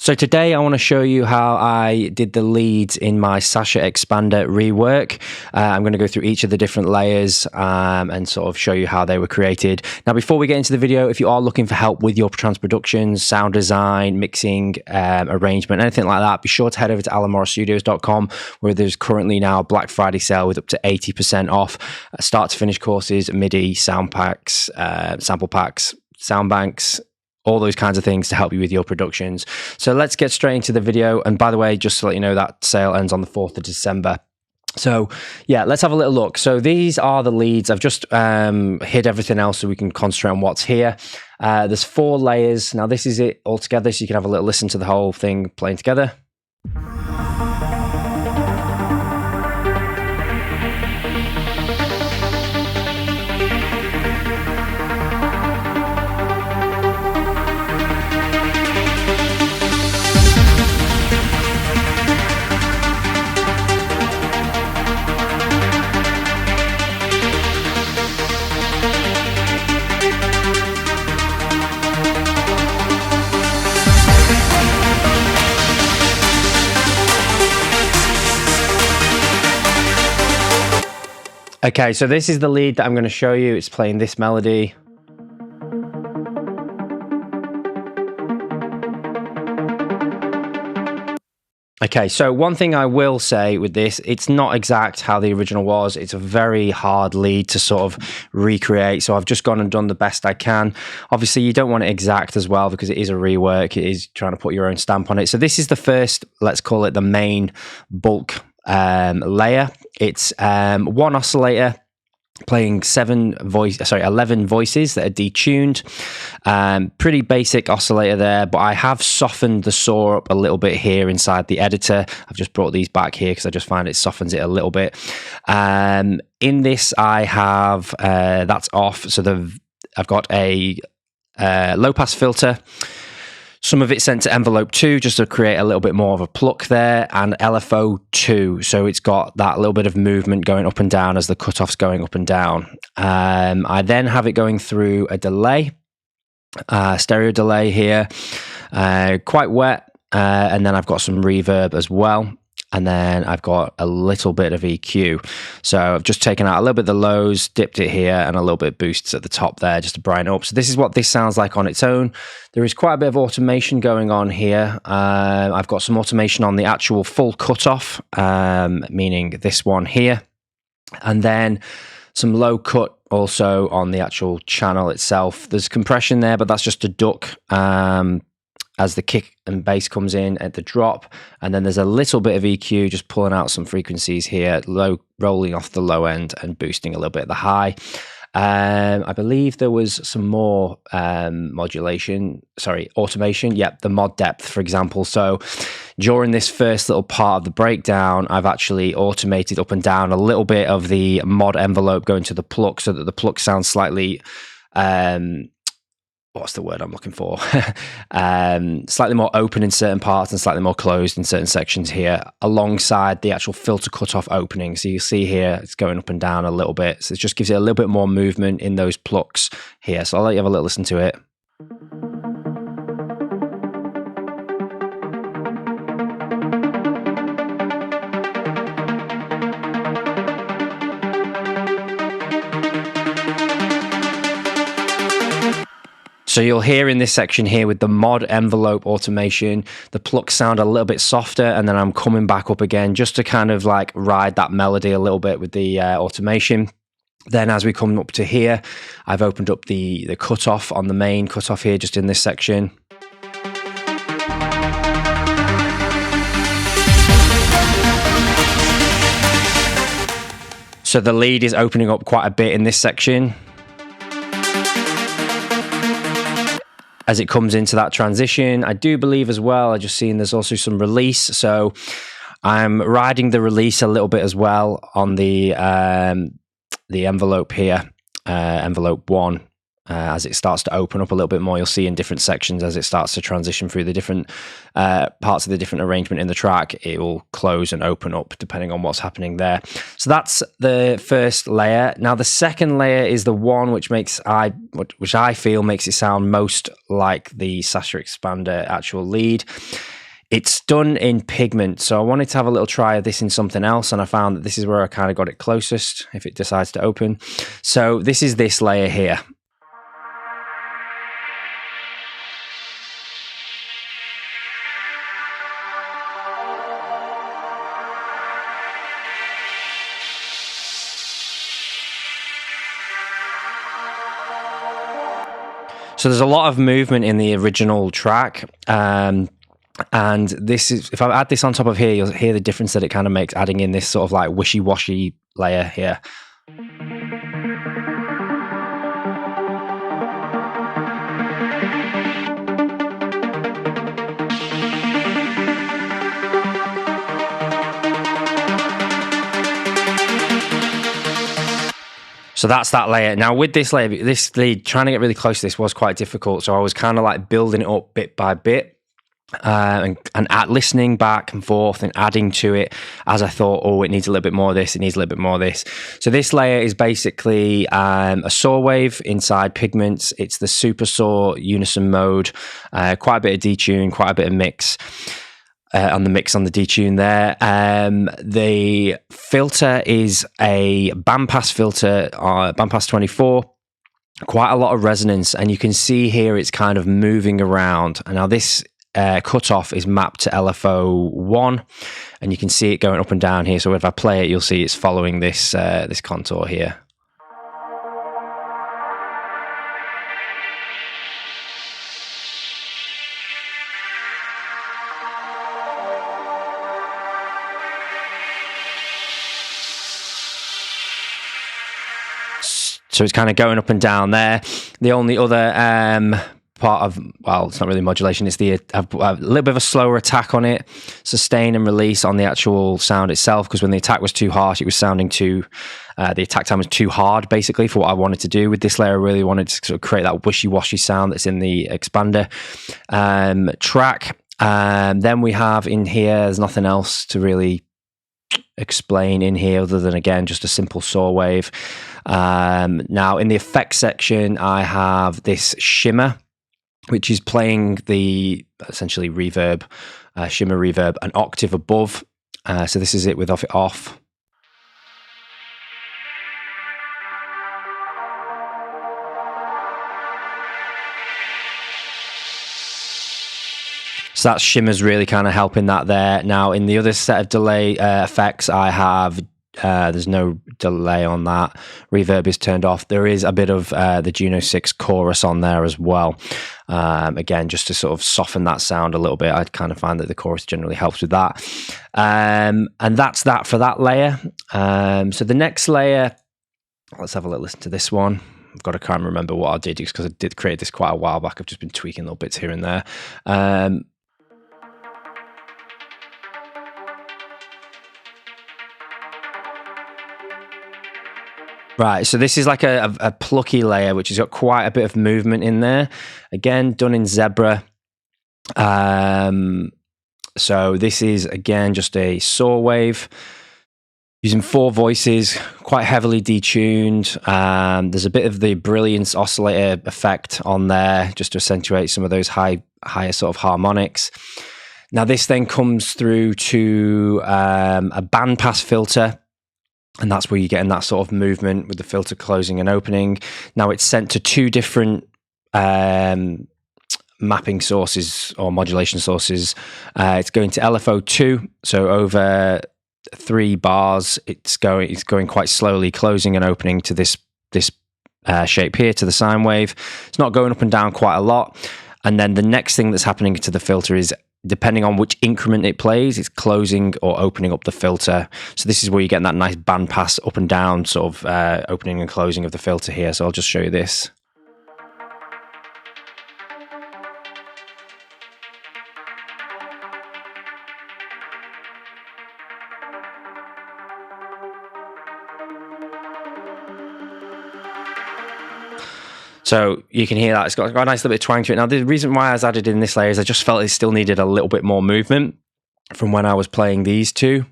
So today I want to show you how I did the leads in my Sasha Xpander rework. I'm going to go through each of the different layers and sort of show you how they were created. Now, before we get into the video, if you are looking for help with your trance productions, sound design, mixing, arrangement, anything like that, be sure to head over to allanmorrowstudios.com, where there's currently now a Black Friday sale with up to 80% off. Start to finish courses, MIDI, sound packs, sample packs, sound banks, all those kinds of things to help you with your productions. So let's get straight into the video. And by the way, just to let you know, that sale ends on the 4th of December. So yeah, let's have a little look. So these are the leads. I've just hid everything else so we can concentrate on what's here. There's 4 layers. Now this is it all together, so you can have a little listen to the whole thing playing together. Okay, so this is the lead that I'm going to show you. It's playing this melody. Okay, so one thing I will say with this, it's not exact how the original was. It's a very hard lead to sort of recreate. So I've just gone and done the best I can. Obviously, you don't want it exact as well because it is a rework. It is trying to put your own stamp on it. So this is the first, let's call it the main bulk layer. It's one oscillator playing 11 voices that are detuned. Pretty basic oscillator there, but I have softened the saw up a little bit here inside the editor. I've just brought these back here because I just find it softens it a little bit. In this, I have that's off. So I've got a low pass filter. Some of it sent to envelope 2 just to create a little bit more of a pluck there, and LFO 2. So it's got that little bit of movement going up and down as the cutoff's going up and down. I then have it going through a delay, stereo delay here, quite wet. And then I've got some reverb as well. And then I've got a little bit of EQ. So I've just taken out a little bit of the lows, dipped it here, and a little bit of boosts at the top there just to brighten up. So this is what this sounds like on its own. There is quite a bit of automation going on here. I've got some automation on the actual full cutoff, meaning this one here. And then some low cut also on the actual channel itself. There's compression there, but that's just a duck. As the kick and bass comes in at the drop, and then there's a little bit of EQ just pulling out some frequencies here, low rolling off the low end and boosting a little bit at the high. I believe there was some more automation. Yep, the mod depth, for example. So during this first little part of the breakdown, I've actually automated up and down a little bit of the mod envelope going to the pluck so that the pluck sounds slightly what's the word I'm looking for? Slightly more open in certain parts and slightly more closed in certain sections here, alongside the actual filter cutoff opening. So you see here, it's going up and down a little bit. So it just gives it a little bit more movement in those plucks here. So I'll let you have a little listen to it. So you'll hear in this section here with the mod envelope automation, the plucks sound a little bit softer, and then I'm coming back up again just to kind of like ride that melody a little bit with the automation. Then as we come up to here, I've opened up the cutoff on the main cutoff here, just in this section. So the lead is opening up quite a bit in this section. As it comes into that transition, I do believe as well, I just seen there's also some release. So I'm riding the release a little bit as well on the envelope here, envelope 1. As it starts to open up a little bit more, you'll see in different sections as it starts to transition through the different parts of the different arrangement in the track, it will close and open up depending on what's happening there. So that's the first layer. Now the second layer is the one which I feel makes it sound most like the Sasha Xpander actual lead. It's done in pigment, so I wanted to have a little try of this in something else, and I found that this is where I kind of got it closest if it decides to open. So this is this layer here. So there's a lot of movement in the original track. And this is, if I add this on top of here, you'll hear the difference that it kind of makes, adding in this sort of like wishy-washy layer here. So that's that layer. Now with this layer, this lead, trying to get really close to this was quite difficult. So I was kind of like building it up bit by bit. And listening back and forth and adding to it as I thought, oh, it needs a little bit more of this, it needs a little bit more of this. So this layer is basically a saw wave inside pigments. It's the super saw unison mode, quite a bit of detune, quite a bit of mix. On the detune there. The filter is a bandpass filter, bandpass 24. Quite a lot of resonance, and you can see here it's kind of moving around. And now this cutoff is mapped to LFO 1, and you can see it going up and down here. So if I play it, you'll see it's following this this contour here. So it's kind of going up and down there. The only other part of, well, it's not really modulation, it's a little bit of a slower attack on it, sustain and release on the actual sound itself, because when the attack was too harsh, it was sounding too, the attack time was too hard, basically, for what I wanted to do with this layer. I really wanted to sort of create that wishy-washy sound that's in the Xpander track. Then we have in here, there's nothing else to really explain in here other than, again, just a simple saw wave. Now in the effects section, I have this shimmer, which is playing the essentially reverb, shimmer reverb, an octave above. So this is it with it off. So that shimmer's really kind of helping that there. Now in the other set of delay effects, I have there's no delay on that. Reverb is turned off. There is a bit of the Juno 6 chorus on there as well. Again, just to sort of soften that sound a little bit. I kind of find that the chorus generally helps with that. And that's that for that layer. So the next layer, let's have a little listen to this one. I've got to kind of remember what I did, because I did create this quite a while back. I've just been tweaking little bits here and there. Right, so this is like a plucky layer, which has got quite a bit of movement in there. Again, done in Zebra. So this is, again, just a saw wave. Using 4 voices, quite heavily detuned. There's a bit of the brilliance oscillator effect on there, just to accentuate some of those higher sort of harmonics. Now this then comes through to a bandpass filter, and that's where you're getting that sort of movement with the filter closing and opening. Now it's sent to 2 different mapping sources or modulation sources. It's going to LFO 2, so over 3 bars, it's going quite slowly, closing and opening to this shape here, to the sine wave. It's not going up and down quite a lot. And then the next thing that's happening to the filter is, depending on which increment it plays, it's closing or opening up the filter. So this is where you're getting that nice band pass up and down sort of opening and closing of the filter here. So I'll just show you this. So you can hear that it's got a nice little bit of twang to it. Now, the reason why I was added in this layer is I just felt it still needed a little bit more movement from when I was playing these two.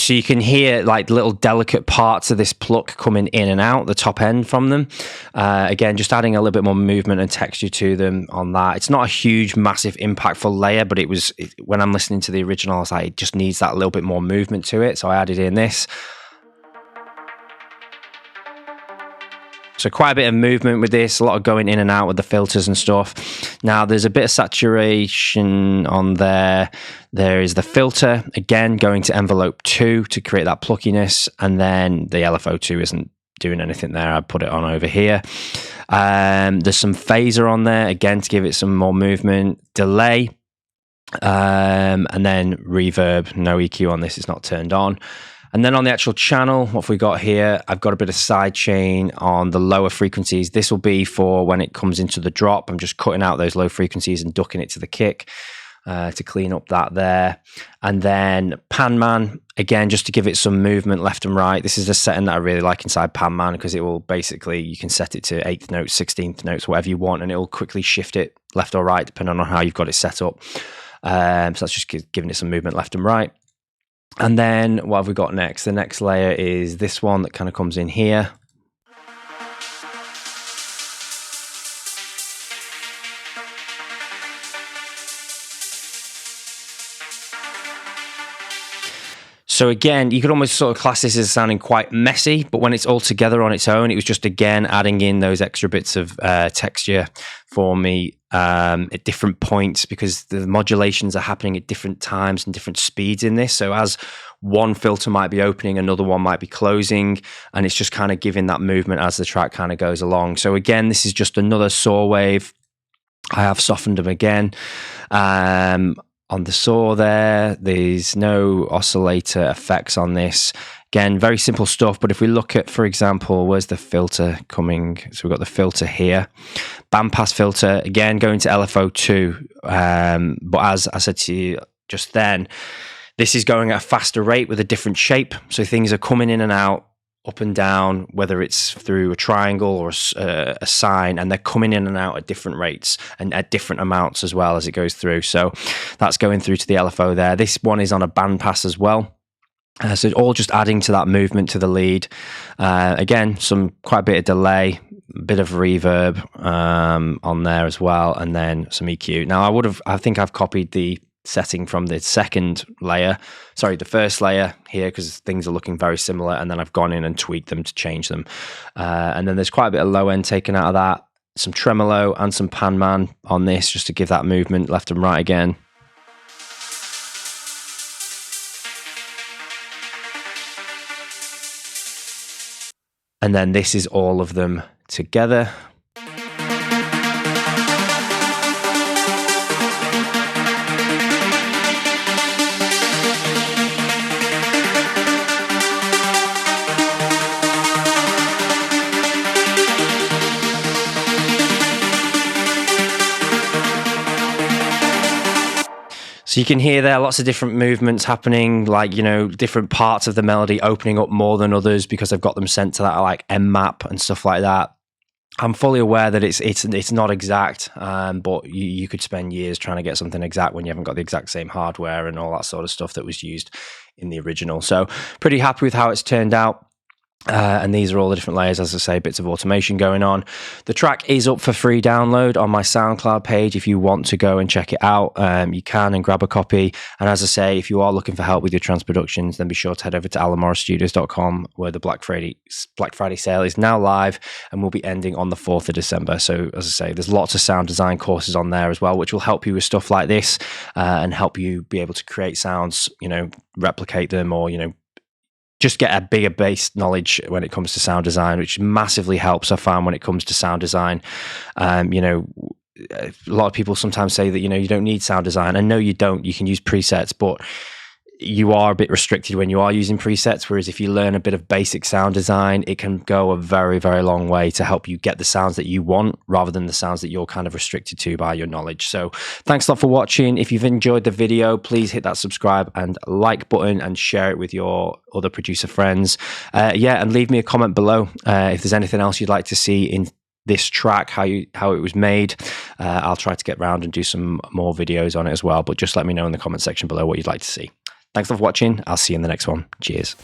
So you can hear like little delicate parts of this pluck coming in and out the top end from them. Again, just adding a little bit more movement and texture to them on that. It's not a huge, massive, impactful layer, but when I'm listening to the original, I was like, it just needs that little bit more movement to it. So I added in this. So quite a bit of movement with this, a lot of going in and out with the filters and stuff. Now there's a bit of saturation on there. There is the filter, again, going to envelope 2 to create that pluckiness. And then the LFO2 isn't doing anything there. I put it on over here. There's some phaser on there, again, to give it some more movement. Delay, and then reverb. No EQ on this, it's not turned on. And then on the actual channel, what have we got here? I've got a bit of sidechain on the lower frequencies. This will be for when it comes into the drop. I'm just cutting out those low frequencies and ducking it to the kick to clean up that there. And then Panman, again, just to give it some movement left and right. This is a setting that I really like inside Panman because it will basically, you can set it to 8th notes, 16th notes, whatever you want, and it will quickly shift it left or right, depending on how you've got it set up. So that's just giving it some movement left and right. And then what have we got next? The next layer is this one that kind of comes in here. So again, you could almost sort of class this as sounding quite messy, but when it's all together on its own, it was just, again, adding in those extra bits of texture for me at different points, because the modulations are happening at different times and different speeds in this. So as one filter might be opening, another one might be closing, and it's just kind of giving that movement as the track kind of goes along. So again, this is just another saw wave. I have softened them again. On the saw there's no oscillator effects on this. Again, very simple stuff, but if we look at, for example, where's the filter coming? So we've got the filter here. Bandpass filter, again, going to LFO2. But as I said to you just then, this is going at a faster rate with a different shape. So things are coming in and out, up and down, whether it's through a triangle or a sine, and they're coming in and out at different rates and at different amounts as well as it goes through. So that's going through to the LFO there. This one is on a bandpass as well. So all just adding to that movement to the lead. Again, quite a bit of delay, a bit of reverb on there as well, and then some EQ. Now I think I've copied the setting from the the first layer here, because things are looking very similar, and then I've gone in and tweaked them to change them. And then there's quite a bit of low end taken out of that, some tremolo and some Panman on this, just to give that movement left and right again. And then this is all of them together. So you can hear there lots of different movements happening, like, you know, different parts of the melody opening up more than others because I've got them sent to that like M map and stuff like that. I'm fully aware that it's not exact, but you could spend years trying to get something exact when you haven't got the exact same hardware and all that sort of stuff that was used in the original. So pretty happy with how it's turned out. And these are all the different layers, as I say, bits of automation going on. The track is up for free download on my SoundCloud page. If you want to go and check it out, you can and grab a copy. And as I say, if you are looking for help with your trance productions, then be sure to head over to allanmorrowstudios.com, where the Black Friday sale is now live and will be ending on the 4th of December. So as I say, there's lots of sound design courses on there as well, which will help you with stuff like this and help you be able to create sounds, you know, replicate them, or, you know, just get a bigger base knowledge when it comes to sound design, which massively helps, I found, when it comes to sound design. You know, a lot of people sometimes say that, you know, you don't need sound design. And no, you don't. You can use presets, but you are a bit restricted when you are using presets. Whereas if you learn a bit of basic sound design, it can go a very, very long way to help you get the sounds that you want, rather than the sounds that you're kind of restricted to by your knowledge. So thanks a lot for watching. If you've enjoyed the video, please hit that subscribe and like button and share it with your other producer friends. And leave me a comment below if there's anything else you'd like to see in this track, how it was made. I'll try to get round and do some more videos on it as well, but just let me know in the comment section below what you'd like to see. Thanks for watching. I'll see you in the next one. Cheers.